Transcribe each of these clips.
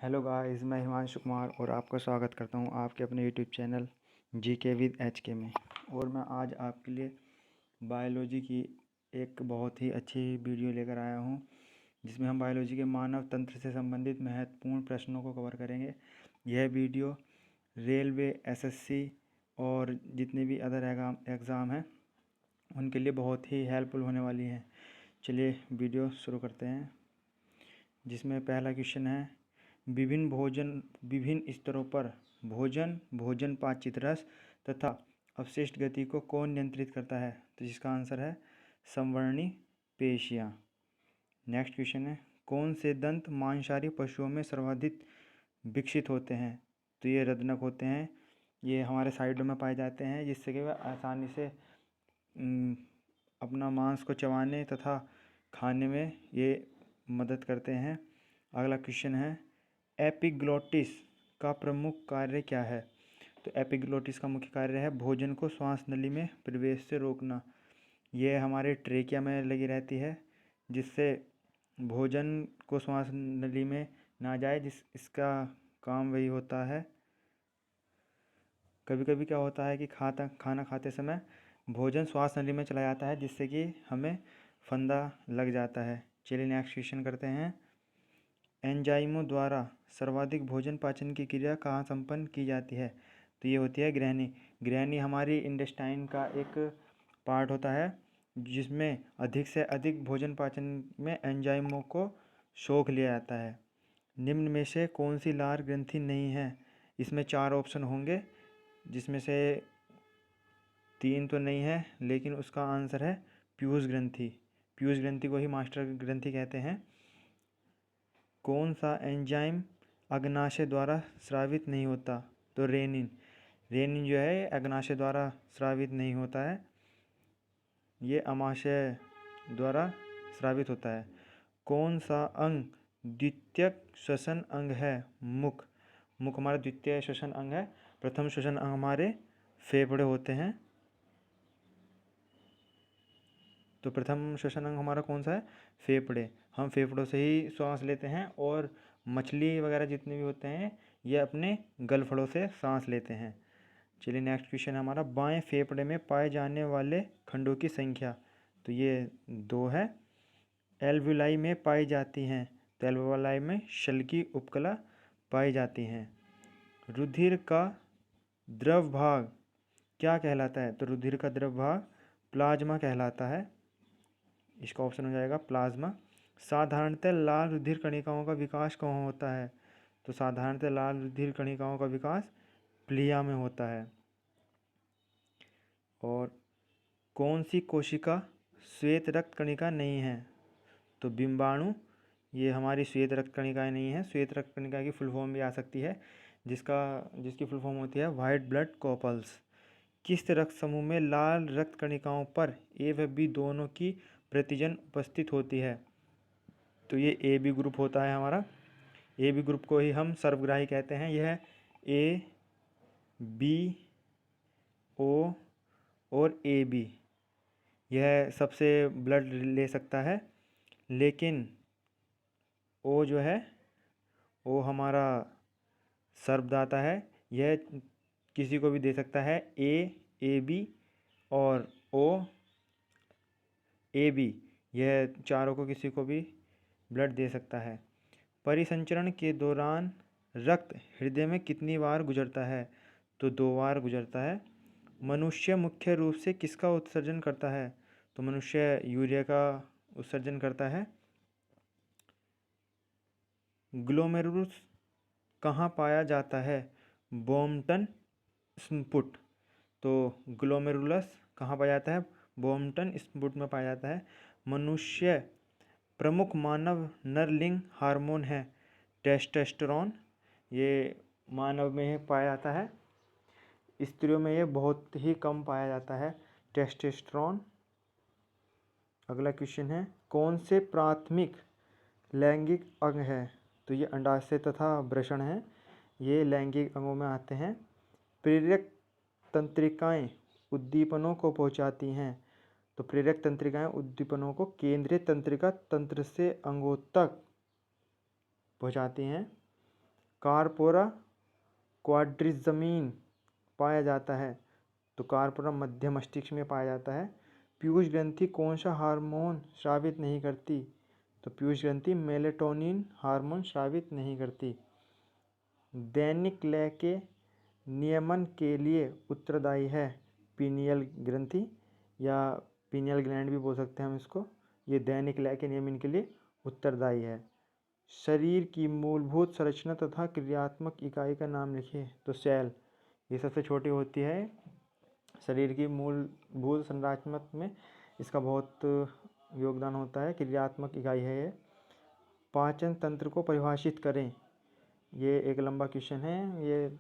Hello guys, मैं हिमांशु कुमार और आपका स्वागत करता हूं आपके अपने YouTube channel GK with HK में। और मैं आज आपके लिए बायोलॉजी की एक बहुत ही अच्छी वीडियो लेकर आया हूं, जिसमें हम बायोलॉजी के मानव तंत्र से संबंधित महत्वपूर्ण प्रश्नों को कवर करेंगे। यह वीडियो रेलवे, एसएससी और जितने भी अदर एग्ज़ाम हैं उनके लिए बहुत ही हेल्पफुल होने वाली है। चलिए वीडियो शुरू करते हैं, जिसमें पहला क्वेश्चन है, विभिन्न स्तरों पर भोजन पाचित रस तथा अवशिष्ट गति को कौन नियंत्रित करता है? तो जिसका आंसर है संवर्णी पेशियाँ। नेक्स्ट क्वेश्चन है, कौन से दंत मांसाहारी पशुओं में सर्वाधिक विकसित होते हैं? तो ये रदनक होते हैं। ये हमारे साइडों में पाए जाते हैं, जिससे कि वह आसानी से अपना मांस को चबाने तथा खाने में ये मदद करते हैं। अगला क्वेश्चन है, एपिग्लोटिस का प्रमुख कार्य क्या है? तो एपिग्लोटिस का मुख्य कार्य है भोजन को श्वास नली में प्रवेश से रोकना। यह हमारे ट्रेकिया में लगी रहती है, जिससे भोजन को श्वास नली में ना जाए, इसका काम वही होता है। कभी कभी क्या होता है कि खाना खाते समय भोजन श्वास नली में चला जाता है, जिससे कि हमें फंदा लग जाता है। चलिए नेक्स्ट क्वेश्चन करते हैं, एंजाइमों द्वारा सर्वाधिक भोजन पाचन की क्रिया कहाँ संपन्न की जाती है? तो ये होती है ग्रहणी। ग्रहणी हमारी इंटेस्टाइन का एक पार्ट होता है, जिसमें अधिक से अधिक भोजन पाचन में एंजाइमों को सोख लिया जाता है। निम्न में से कौन सी लार ग्रंथि नहीं है? इसमें 4 ऑप्शन होंगे, जिसमें से 3 तो नहीं है, लेकिन उसका आंसर है पीयूष ग्रंथि। पीयूष ग्रंथि को ही मास्टर ग्रंथि कहते हैं। कौन सा एंजाइम अग्नाशय द्वारा स्रावित नहीं होता? तो रेनिन। रेनिन जो है अग्नाशय द्वारा स्रावित नहीं होता है, ये अमाशय द्वारा स्रावित होता है। कौन सा अंग द्वितीयक श्वसन अंग है? मुख। मुख हमारा द्वितीय श्वसन अंग है। प्रथम श्वसन अंग हमारे फेफड़े होते हैं। तो प्रथम श्वसन अंग हमारा कौन सा है? फेफड़े। हम फेफड़ों से ही सांस लेते हैं, और मछली वगैरह जितने भी होते हैं ये अपने गलफड़ों से सांस लेते हैं। चलिए नेक्स्ट क्वेश्चन है हमारा, बाएं फेफड़े में पाए जाने वाले खंडों की संख्या? तो ये 2 है। एल्वुलाई में पाई जाती हैं? तो एल्वुलाई में शल की उपकला पाई जाती हैं। रुधिर का द्रव भाग क्या कहलाता है? तो रुधिर का द्रव भाग प्लाज्मा कहलाता है। इसका ऑप्शन हो जाएगा प्लाज्मा। साधारणतः लाल रुधिर कणिकाओं का विकास कहाँ होता है? तो साधारणतः लाल रुधिर कणिकाओं का विकास प्लिया में होता है। और कौन सी कोशिका श्वेत रक्त कणिका नहीं है? तो बिंबाणु। ये हमारी श्वेत रक्त कणिकाएं नहीं है। श्वेत रक्त कणिका की फुल फॉर्म भी आ सकती है, जिसकी फुल फॉर्म होती है वाइट ब्लड कॉर्पल्स। किस रक्त समूह में लाल रक्त कणिकाओं पर ए व बी दोनों की प्रतिजन उपस्थित होती है? तो ये ए बी ग्रुप होता है हमारा। ए बी ग्रुप को ही हम सर्वग्राही कहते हैं। यह ए बी ओ और ए बी यह सबसे ब्लड ले सकता है, लेकिन ओ जो है वो हमारा सर्वदाता है। यह किसी को भी दे सकता है। ए बी और ओ ए बी यह चारों को किसी को भी ब्लड दे सकता है। परिसंचरण के दौरान रक्त हृदय में कितनी बार गुजरता है? तो 2 बार गुजरता है। मनुष्य मुख्य रूप से किसका उत्सर्जन करता है? तो मनुष्य यूरिया का उत्सर्जन करता है। ग्लोमेरुलस कहाँ पाया जाता है? बोम्पटन स्पुट। तो ग्लोमेरुलस कहाँ पाया जाता है? बोम्पटन स्पुट में पाया जाता है। मनुष्य प्रमुख मानव नरलिंग हार्मोन है टेस्टोस्टेरोन। ये मानव में ही पाया जाता है, स्त्रियों में ये बहुत ही कम पाया जाता है टेस्टोस्टेरोन। अगला क्वेश्चन है, कौन से प्राथमिक लैंगिक अंग है? तो ये अंडाशय तथा वृषण है, ये लैंगिक अंगों में आते हैं। प्रेरक तंत्रिकाएं उद्दीपनों को पहुंचाती हैं? तो प्रेरक तंत्रिकाएं उद्दीपनों को केंद्रीय तंत्रिका तंत्र से अंगों तक पहुंचाती हैं। कार्पोरा क्वाड्रिजमीन पाया जाता है? तो कार्पोरा मध्य मस्तिष्क में पाया जाता है। पीयूष ग्रंथि कौन सा हार्मोन स्रावित नहीं करती? तो पीयूष ग्रंथि मेलेटोनिन हार्मोन स्रावित नहीं करती। दैनिक लय के नियमन के लिए उत्तरदायी है पीनियल ग्रंथि या पीनियल ग्लैंड भी बोल सकते हैं हम इसको। ये दैनिक लय के नियमन के लिए उत्तरदायी है। शरीर की मूलभूत संरचना तथा क्रियात्मक इकाई का नाम लिखिए। तो सेल, ये सबसे छोटी होती है। शरीर की मूलभूत संरचनात्मक में इसका बहुत योगदान होता है, क्रियात्मक इकाई है ये। पाचन तंत्र को परिभाषित करें। ये एक लंबा क्वेश्चन है, ये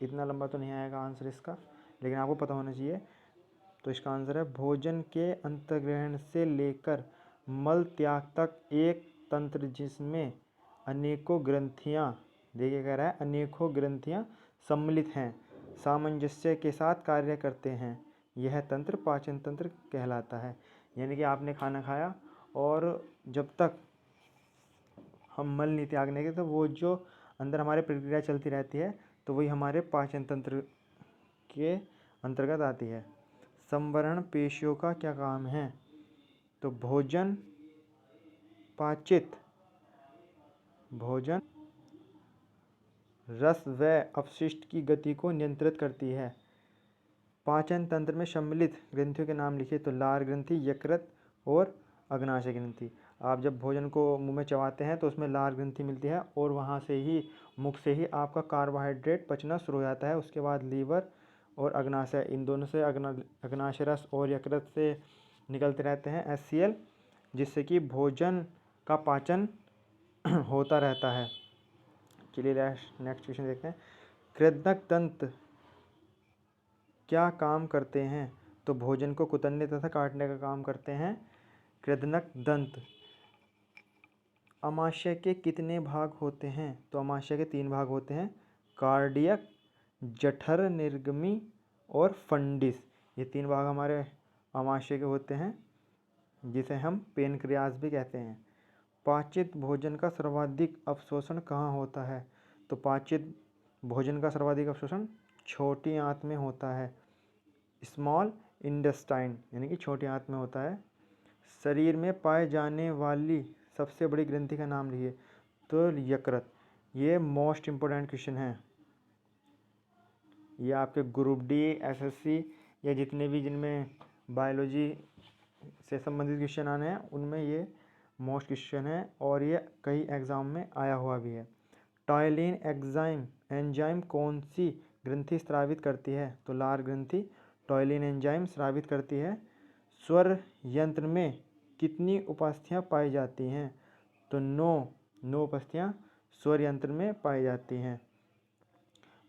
इतना लंबा तो नहीं आएगा आंसर इसका, लेकिन आपको पता होना चाहिए। तो इसका आंसर है भोजन के अंतर्ग्रहण से लेकर मल त्याग तक एक तंत्र जिसमें अनेकों ग्रंथियाँ, देखिए कह रहा है अनेकों ग्रंथियाँ सम्मिलित हैं, सामंजस्य के साथ कार्य करते हैं, यह तंत्र पाचन तंत्र कहलाता है। यानी कि आपने खाना खाया और जब तक हम मल नहीं त्यागने के तो वो जो अंदर हमारे प्रक्रिया चलती रहती है तो वही हमारे पाचन तंत्र के अंतर्गत आती है। संवरण पेशियों का क्या काम है? तो भोजन रस व अपशिष्ट की गति को नियंत्रित करती है। पाचन तंत्र में सम्मिलित ग्रंथियों के नाम लिखिए। तो लार ग्रंथि, यकृत और अग्नाशय ग्रंथि। आप जब भोजन को मुंह में चबाते हैं तो उसमें लार ग्रंथि मिलती है और वहाँ से ही मुख से ही आपका कार्बोहाइड्रेट पचना शुरू हो जाता है। उसके बाद लीवर और अग्नाशय, इन दोनों से अग्नाशय रस और यकृत से निकलते रहते हैं HCl, जिससे कि भोजन का पाचन होता रहता है। चलिए नेक्स्ट क्वेश्चन देखते हैं। कृदनक दंत क्या काम करते हैं? तो भोजन को कुतरने तथा काटने का काम करते हैं कृदनक दंत। अमाशय के कितने भाग होते हैं? तो अमाशय के 3 भाग होते हैं, कार्डियक, जठर निर्गमी और फंडिस। ये 3 भाग हमारे अमाशय के होते हैं, जिसे हम पेनक्रियास भी कहते हैं। पाचित भोजन का सर्वाधिक अवशोषण कहाँ होता है? तो पाचित भोजन का सर्वाधिक अवशोषण छोटी आंत में होता है, स्मॉल इंटेस्टाइन, यानी कि छोटी आंत में होता है। शरीर में पाए जाने वाली सबसे बड़ी ग्रंथि का नाम लिखिए। तो यकृत। ये मोस्ट इम्पोर्टेंट क्वेश्चन है। ये आपके ग्रुप डी, SSC या जितने भी जिनमें बायोलॉजी से संबंधित क्वेश्चन आने हैं उनमें ये मोस्ट क्वेश्चन है और ये कई एग्जाम में आया हुआ भी है। टॉयलिन एंजाइम कौन सी ग्रंथि स्रावित करती है? तो लार ग्रंथि टॉयलिन एंजाइम स्रावित करती है। स्वर यंत्र में कितनी उपास्थियाँ पाई जाती हैं? तो 9 उपास्थियाँ स्वर यंत्र में पाई जाती हैं।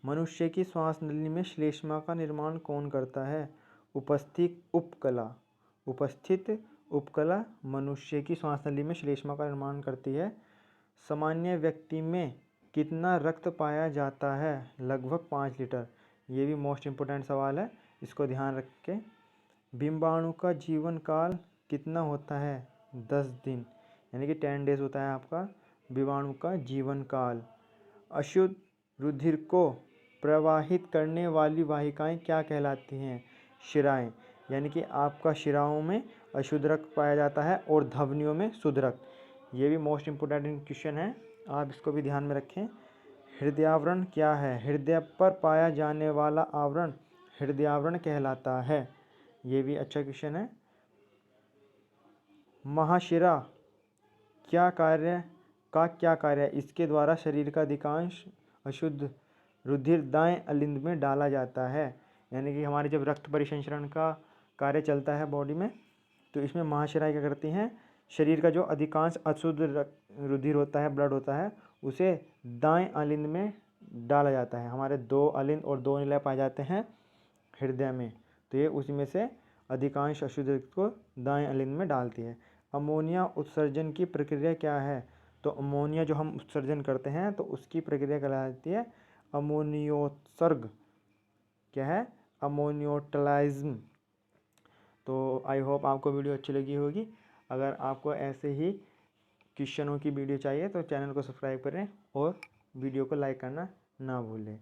मनुष्य की श्वास नली में श्लेष्मा का निर्माण कौन करता है? उपस्थित उपकला मनुष्य की श्वास नली में श्लेष्मा का निर्माण करती है। सामान्य व्यक्ति में कितना रक्त पाया जाता है? लगभग 5 लीटर। ये भी मोस्ट इम्पोर्टेंट सवाल है, इसको ध्यान रखें। डिंबाणु का जीवन काल कितना होता है? 10 दिन, यानी कि 10 डेज होता है आपका डिंबाणु का जीवन काल। अशुद्ध रुधिर को प्रवाहित करने वाली वाहिकाएं क्या कहलाती हैं? शिराएं, यानी कि आपका शिराओं में अशुद्ध रक्त पाया जाता है और धमनियों में शुद्ध रक्त। ये भी मोस्ट इम्पोर्टेंट क्वेश्चन है, आप इसको भी ध्यान में रखें। हृदयावरण क्या है? हृदय पर पाया जाने वाला आवरण हृदयावरण कहलाता है। ये भी अच्छा क्वेश्चन है। महाशिरा क्या कार्य है? इसके द्वारा शरीर का अधिकांश अशुद्ध रुधिर दाएं अलिंद में डाला जाता है। यानी कि हमारे जब रक्त परिसंचरण का कार्य चलता है बॉडी में, तो इसमें महाशिराएं क्या करती हैं? शरीर का जो अधिकांश अशुद्ध रुधिर होता है, ब्लड होता है, उसे दाएं अलिंद में डाला जाता है। हमारे 2 अलिंद और 2 निलय पाए जाते हैं हृदय में, तो ये उसी में से अधिकांश अशुद्ध रक्त को दाएं अलिंद में डालती है। अमोनिया उत्सर्जन की प्रक्रिया क्या है? तो अमोनिया जो हम उत्सर्जन करते हैं तो उसकी प्रक्रिया कहलाती है अमोनियोत्सर्ग। क्या है? अमोनियोटलाइज्म। तो आई होप आपको वीडियो अच्छी लगी होगी। अगर आपको ऐसे ही क्वेश्चनों की वीडियो चाहिए तो चैनल को सब्सक्राइब करें और वीडियो को लाइक करना ना भूलें।